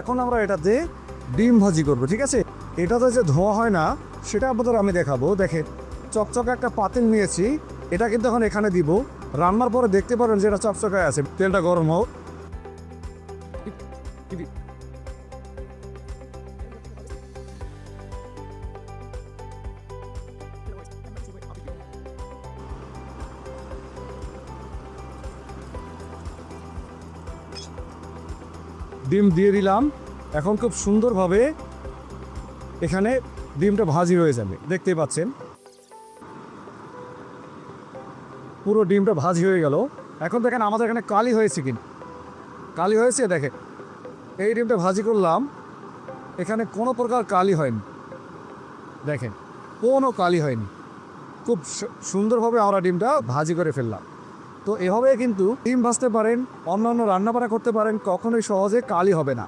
এখন আমরা এটাতে ডিম ভাজি করব, ঠিক আছে। এটাতে যে ধোয়া হয় না সেটা আপনাদের আমি দেখাবো। দেখেন চকচকে একটা পাতিল নিয়েছি, এটা কিন্তু এখন এখানে দিব। রান্নার পরে দেখতে পারেন যে এটা চকচকায় আছে। তেলটা গরম হোক। ডিম দিয়ে দিলাম। এখন খুব সুন্দরভাবে এখানে ডিমটা ভাজি হয়ে যাবে, দেখতেই পাচ্ছেন পুরো ডিমটা ভাজি হয়ে গেল। এখন দেখেন আমাদের এখানে কালি হয়েছে কিনা, কালি হয়েছে দেখেন। এই ডিমটা ভাজি করলাম, এখানে কোনো প্রকার কালি হয়নি, দেখেন কোনো কালি হয়নি। খুব সুন্দরভাবে আমরা ডিমটা ভাজি করে ফেললাম। তো এভাবে কিন্তু ডিম ভাজতে পারেন, অন্যান্য রান্নাবান্না করতে পারেন, কখনোই সহজে কালি হবে না।